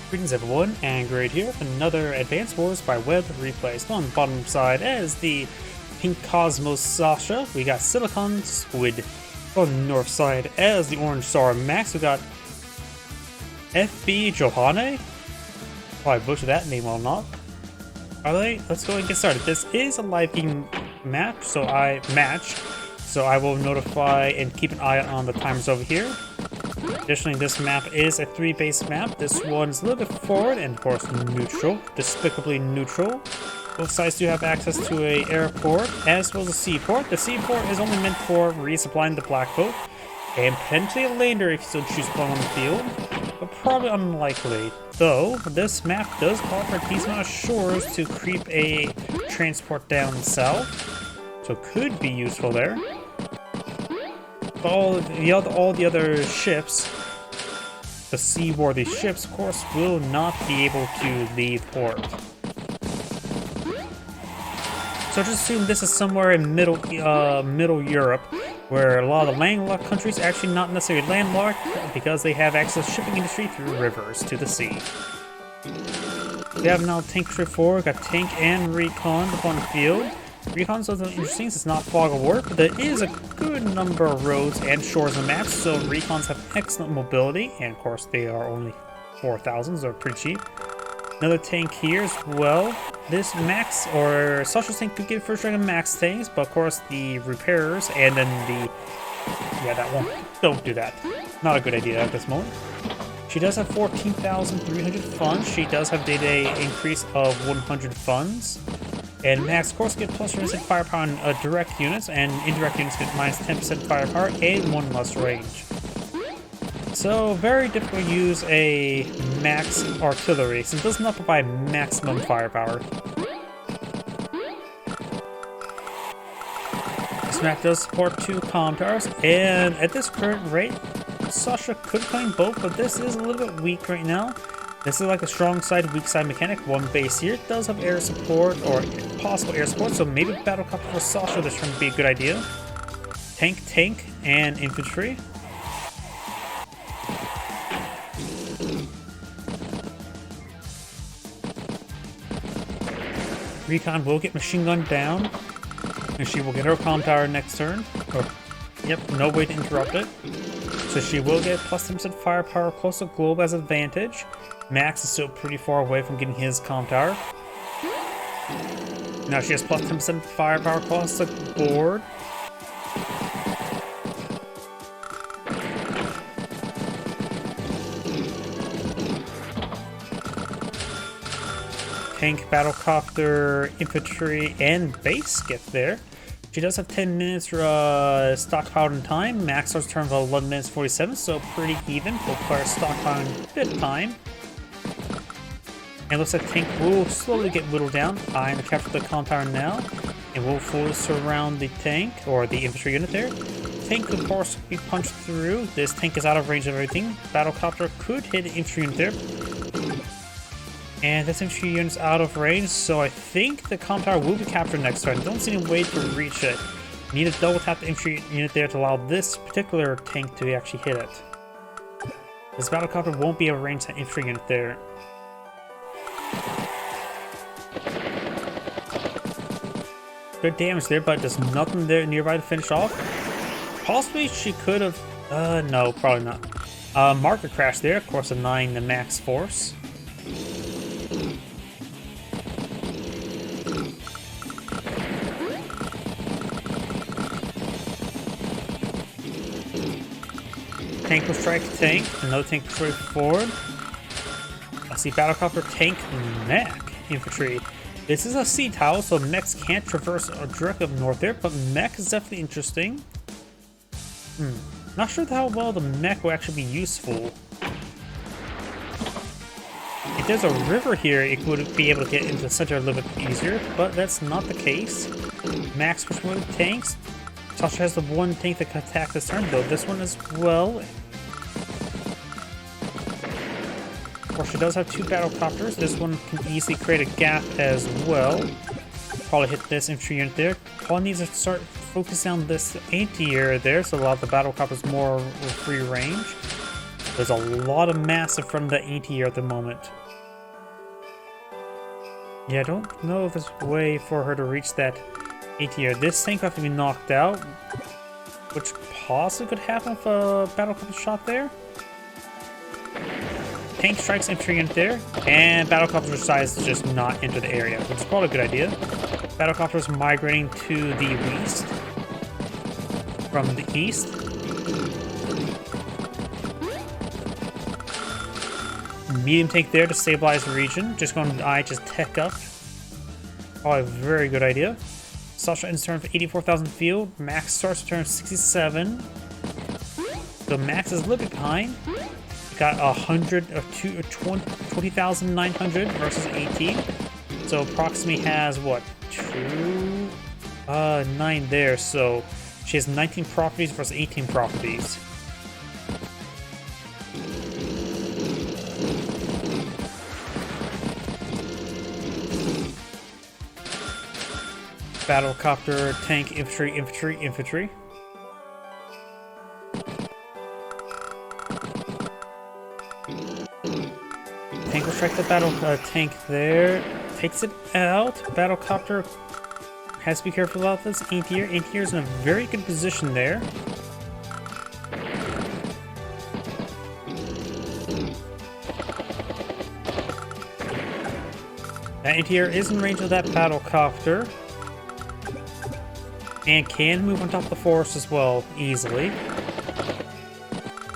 Greetings everyone, and Grade here with another Advanced Wars by Web replay. So on the bottom side as the Pink Cosmos Sasha, we got SiliconSquid. On the north side as the Orange Star Max, we got fbjohanne. Probably butchered that name or not. Alright, let's go and get started. This is a live game match, so I will notify and keep an eye on the timers over here. Additionally, this map is a 3-base map. This one's a little bit forward and, of course, neutral. Despicably neutral. Both sides do have access to a airport as well as a seaport. The seaport is only meant for resupplying the black boat and potentially a lander if you still choose one on the field, but probably unlikely. Though, this map does offer a decent amount of shores to creep a transport down south, so could be useful there. All the other ships, the seaworthy ships, of course, will not be able to leave port. So just assume this is somewhere in middle Europe, where a lot of the landlocked countries are actually not necessarily landlocked because they have access to shipping industry through rivers to the sea. We have now tank trip 4, got tank and recon up on the field. Recon's also interesting, it's not fog of war, but there is a good number of roads and shores on the map, so recons have excellent mobility, and of course they are only 4,000, so they're pretty cheap. Another tank here as well. This Max, or Sasha's tank, could get first rank of Max tanks, but of course the repairers and then the... yeah, that one. Don't do that. Not a good idea at this moment. She does have 14,300 funds. She does have day-to-day increase of 100 funds. And Max, of course, get plus 10% firepower on direct units, and indirect units get minus 10% firepower and 1 less range. So, very difficult to use a Max artillery, since it does not provide maximum firepower. This map does support 2 comm towers, and at this current rate, Sasha could claim both, but this is a little bit weak right now. This is like a strong side, weak side mechanic. One base here does have air support, or possible air support, so maybe battlecopter for Sasha this turn would be a good idea. Tank, and infantry. Recon will get machine gun down, and she will get her comm tower next turn. Yep, no way to interrupt it. So she will get plus 10% firepower close to globe as advantage. Max is still pretty far away from getting his comm tower. Now she has plus 10% firepower across the board. Tank, battlecopter, infantry, and base get there. She does have 10 minutes for stockpiled in time. Max starts turn of 11 minutes 47, so pretty even. Both players stockpile in bit time. And looks like tank will slowly get whittled down. I'm going to capture the comm tower now, and we'll fully surround the tank, or the infantry unit there. Tank, of course, be punched through. This tank is out of range of everything. Battlecopter could hit the infantry unit there. And this infantry unit's out of range, so I think the comm tower will be captured next turn. Don't see any way to reach it. Need to double tap the infantry unit there to allow this particular tank to actually hit it. This battlecopter won't be able to range that infantry unit there. Good damage there, but there's nothing there nearby to finish off. Possibly she could have... no, probably not. Marker crash there, of course, denying the max force. Tank will strike tank, another tank will strike forward. I see battlecopter, tank, mech, infantry. This is a sea tile, so mechs can't traverse directly up north there, but mech is definitely interesting. Not sure how well the mech will actually be useful. If there's a river here, it would be able to get into the center a little bit easier, but that's not the case. Max promoted tanks. Sasha has the one tank that can attack this turn, though this one as well. Of course, she does have 2 battlecopters. This one can easily create a gap as well. Probably hit this infantry unit there. Probably needs to start focusing on this anti-air there, so allow the battlecopters more free range. There's a lot of mass in front of the anti-air at the moment. Yeah, I don't know if there's a way for her to reach that anti-air. This tank will have to be knocked out, which possibly could happen if a battlecopter shot there. Tank strikes infantry in there, and battlecopter decides to just not enter the area, which is probably a good idea. Battlecopters migrating to the west from the east. Medium tank there to stabilize the region. Just going to just tech up. Probably a very good idea. Sasha ends turn for 84,000 field. Max starts turn 67. So Max is a little bit behind. Got 20,900 versus 18. So approximately has what? 9 there. So she has 19 properties versus 18 properties. Battlecopter, tank, infantry, infantry, infantry. Tank will strike the battle tank there. Takes it out. Battlecopter has to be careful about this. Anti-air. Anti-air is in a very good position there. That anti-air is in range of that battlecopter. And can move on top of the forest as well, easily.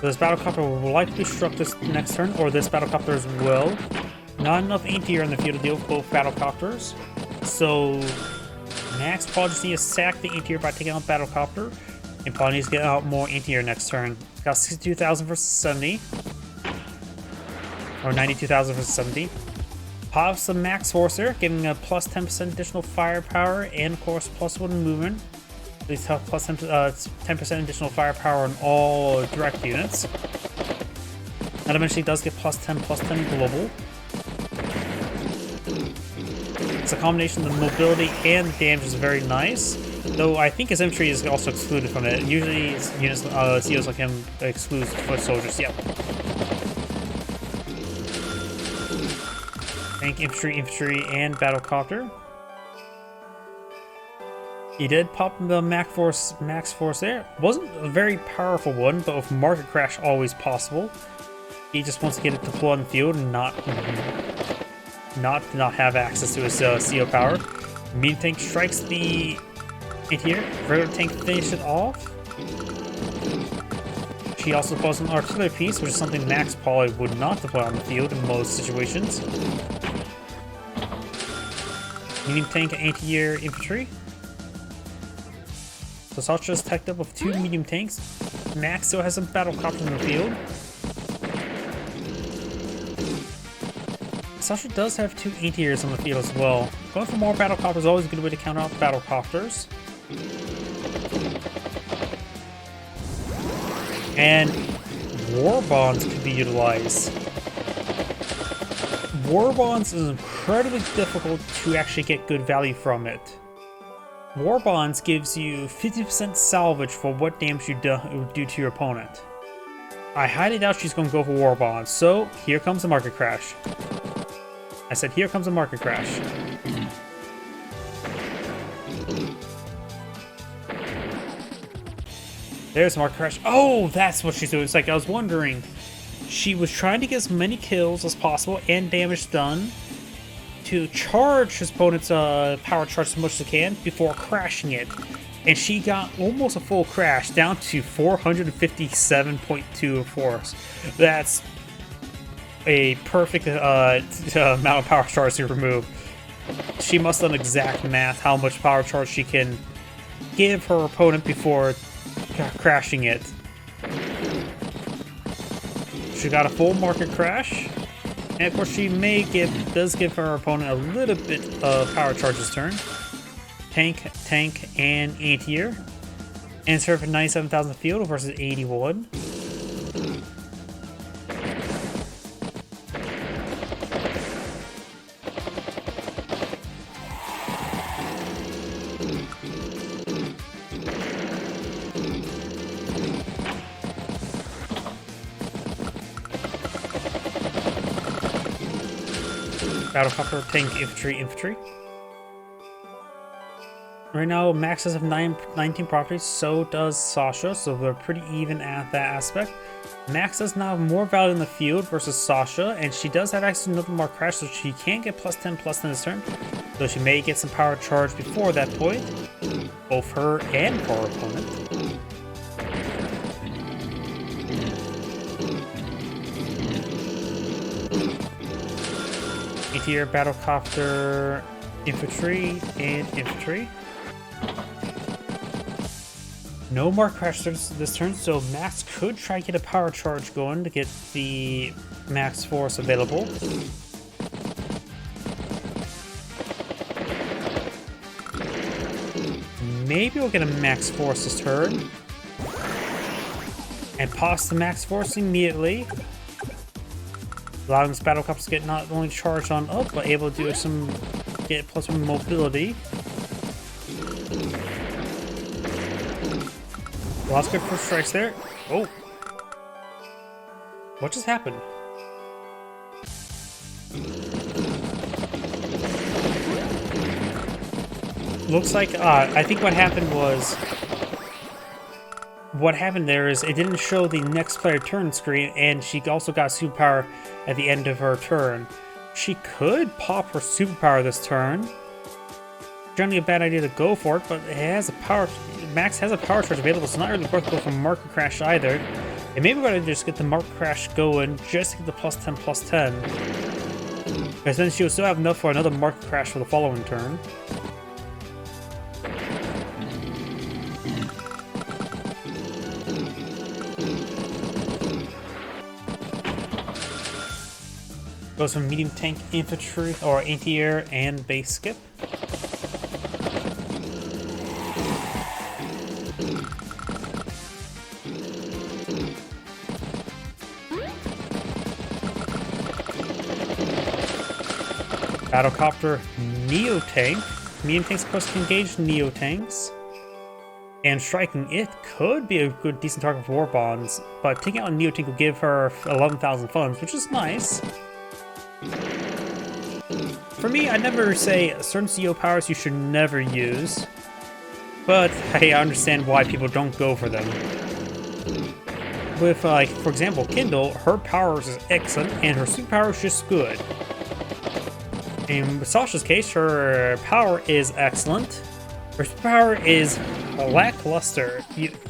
So this battlecopter will likely be struck this next turn, or this battlecopter as well. Not enough anti-air in the field to deal with both battlecopters. So Max probably just needs to sack the anti-air by taking out battlecopter. And probably needs to get out more anti-air next turn. Got 62,000 versus 70. Or 92,000 versus 70. Pops the Max Force there, getting a plus 10% additional firepower and of course plus 1 movement. These have plus 10% additional firepower on all direct units. Not to mention he does get plus 10 global. It's a combination of the mobility and the damage is very nice. Though I think his infantry is also excluded from it. Usually units, CEOs like him excludes foot soldiers. Yep. Tank, infantry, and battlecopter. He did pop the Max Force there. Wasn't a very powerful one, but with market crash always possible. He just wants to get it deployed on the field and not have access to his CO power. Medium tank strikes the anti-air. Regular tank finishes it off. She also deploys an artillery piece, which is something Max probably would not deploy on the field in most situations. Medium tank anti-air infantry. So Sasha is teched up with 2 medium tanks. Max still has some battlecopters in the field. Sasha does have 2 anti-airs on the field as well. Going for more battlecopters is always a good way to counter out battlecopters. And war bonds could be utilized. War bonds is incredibly difficult to actually get good value from it. War bonds gives you 50% salvage for what damage you do to your opponent. I highly doubt she's going to go for war bonds, so here comes a market crash. I said here comes a market crash. There's a market crash. Oh, that's what she's doing. It's like I was wondering. She was trying to get as many kills as possible and damage done to charge his opponent's power charge as much as he can before crashing it. And she got almost a full crash, down to 457.2 force. That's a perfect amount of power charge to remove. She must have done exact math how much power charge she can give her opponent before crashing it. She got a full market crash. And of course she does give her opponent a little bit of power charge this turn. Tank, and anti-air. And serve for 97,000 field versus 81. Battlecopter, tank, infantry. Right now, Max has 19 properties, so does Sasha, so they're pretty even at that aspect. Max does now have more value in the field versus Sasha, and she does have access to another more crash, so she can get +10 this turn. So she may get some power charge before that point, both her and her opponent. Meteor, Battlecopter, infantry, and infantry. No more crash this turn, so Max could try to get a power charge going to get the max force available. Maybe we'll get a max force this turn. And pause the max force immediately. Allowing this Battlecopter to get not only charged on up, but able to do some get +1 mobility. Lots of good first strikes there. Oh. What just happened? Looks like, I think what happened was... What happened there is it didn't show the next player turn screen, and she also got superpower at the end of her turn. She could pop her superpower this turn. Generally a bad idea to go for it, but it has a power... Max has a power charge available, so not really worth going for marker crash either. And maybe we're gonna just get the marker crash going just to get the +10. Because then she'll still have enough for another marker crash for the following turn. Goes from medium tank, infantry, or anti-air, and base skip. Battlecopter, Neo Tank. Medium tanks, of course, can engage Neo Tanks. And striking it could be a good, decent target for war bonds, but taking out a Neo Tank will give her 11,000 funds, which is nice. For me, I never say certain CO powers you should never use, but hey, I understand why people don't go for them. With, like, for example, Kindle, her powers is excellent, and her superpower is just good. In Sasha's case, her power is excellent. Her superpower is lackluster.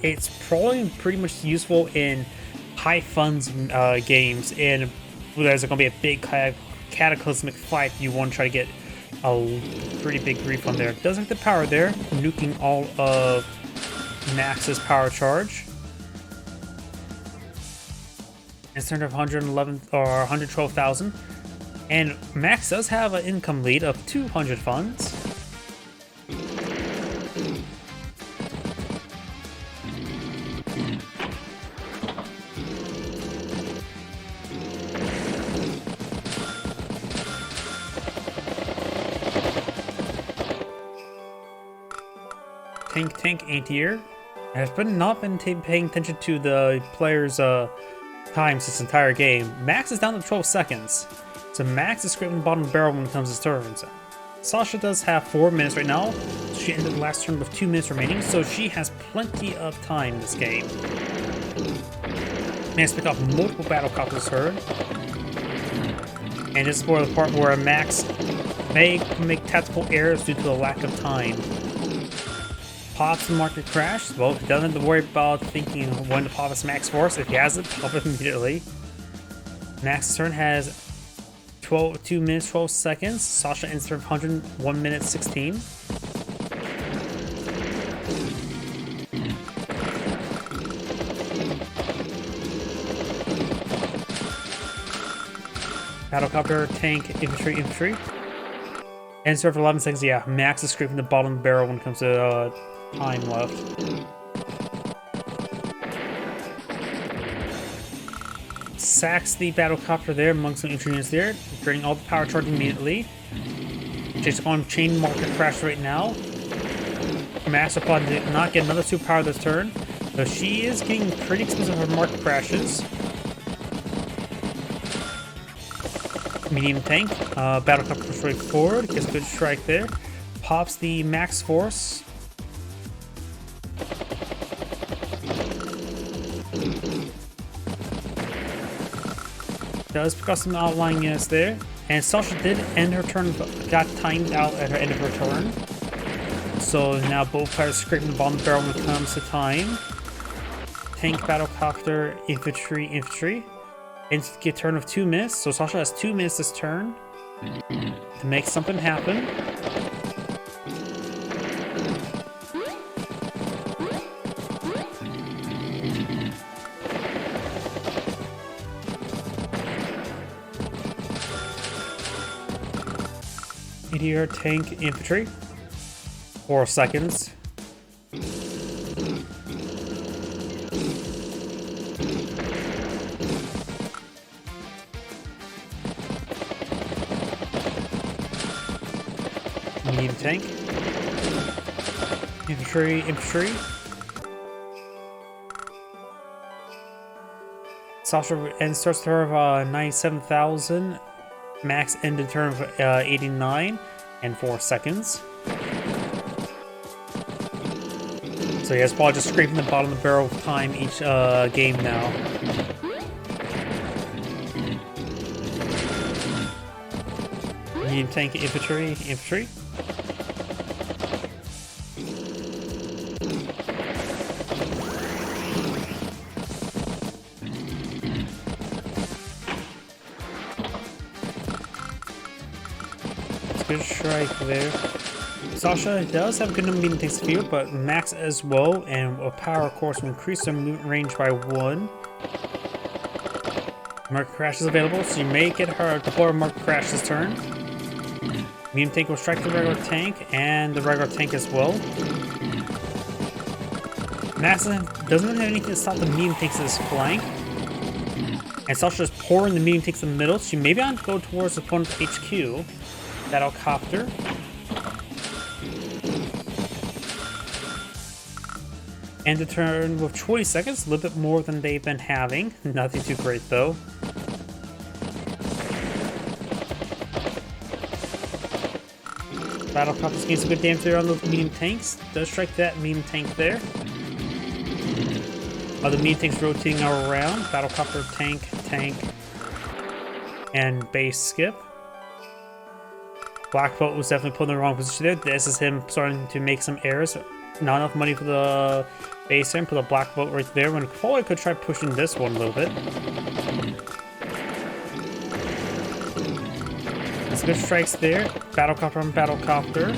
It's probably pretty much useful in high funds games, and there's going to be a big cataclysmic fight. You want to try to get a pretty big grief on there. Doesn't have the power there, nuking all of Max's power charge. Instead of 111 or 112,000. And Max does have an income lead of 200 funds. Tank, anti-air. Has not been paying attention to the player's times this entire game. Max is down to 12 seconds. So Max is scraping the bottom barrel when it comes to turns. Sasha does have 4 minutes right now. She ended the last turn with 2 minutes remaining, so she has plenty of time this game. Managed to pick off multiple Battlecopters this turn. And this is where the part where Max may make tactical errors due to the lack of time. Pops the market crash. Well, he doesn't have to worry about thinking when to pop his max force. If he has it, pop it immediately. Max's turn has 2 minutes, 12 seconds. Sasha ends turn 101 minutes, 16. Battlecopter, tank, infantry. Ends turn for 11 seconds. Yeah, Max is scraping the bottom of the barrel when it comes to time left. Sacks the Battlecopter there amongst some infantry units there, draining all the power charge immediately. She's on chain market crash right now. Master Pod did not get another superpower this turn, so she is getting pretty expensive for market crashes. medium tank. Battlecopter straight forward, gets a good strike there. Pops the max force. Does pick up some outlying units there. And Sasha did end her turn, but got timed out at her end of her turn. So now both players scraping the bottom barrel when it comes to time. Tank, battlecopter, infantry, infantry. And get turn of 2 minutes. So Sasha has 2 minutes this turn to make something happen. Meteor, tank, infantry. 4 seconds. Medium tank. Infantry, infantry. Sasha ends starts turn of 97,000. Max ended turn of 89 and 4 seconds. So yeah, it's probably just scraping the bottom of the barrel of time each game now. Medium tank, infantry, infantry. Good strike there. Sasha does have a good number of medium tanks to field, but max as well, and a power of course will increase their movement range by 1. Market crash is available, so you may get her to deploy a market crash this turn. Medium tank will strike the regular tank and the regular tank as well. Max doesn't have anything to stop the medium tanks at his flank. And Sasha is pouring the medium tanks in the middle, so you may be able to go towards the opponent's HQ. Battlecopter. And the turn with 20 seconds, a little bit more than they've been having. Nothing too great though. Battlecopter gains some good damage there on those medium tanks. Does strike that medium tank there. Other medium tanks rotating around. Battlecopter, tank, tank, and base skip. Black Bolt was definitely put in the wrong position there. This is him starting to make some errors. Not enough money for the base here. Put the Black Bolt right there. When probably could try pushing this one a little bit. That's good strikes there. Battlecopter on Battlecopter.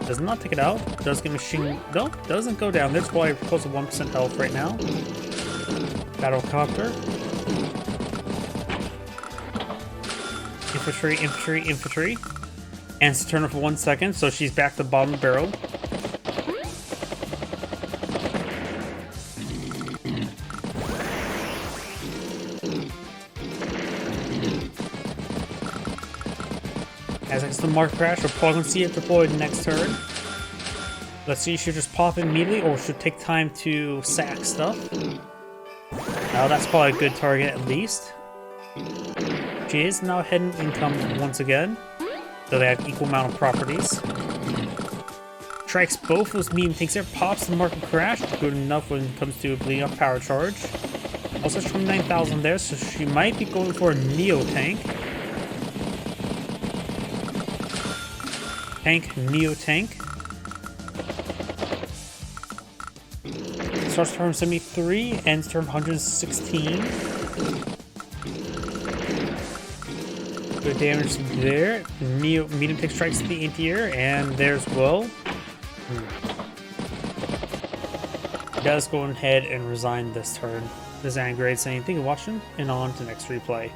Does not take it out. Does get machine. No, doesn't go down. That's probably close to 1% health right now. Battlecopter. Infantry, infantry, infantry. And it's turn her for 1 second, so she's back to the bottom of the barrel. As it's the mark crash, we're probably going to see it deployed next turn. Let's see, should just pop immediately or should take time to sack stuff. Now that's probably a good target at least. She is now heading income once again. So they have equal amount of properties. Strikes both those medium tanks there, pops the market crash, good enough when it comes to bleeding up power charge. Also 29,000 there, so she might be going for a Neo tank. Tank, Neo tank. Starts turn 73, ends turn 116. Good damage there. Medium tank strikes the anti-air, and there's well. He does go ahead and resign this turn. This is Grade saying thank you for watching, and on to the next replay.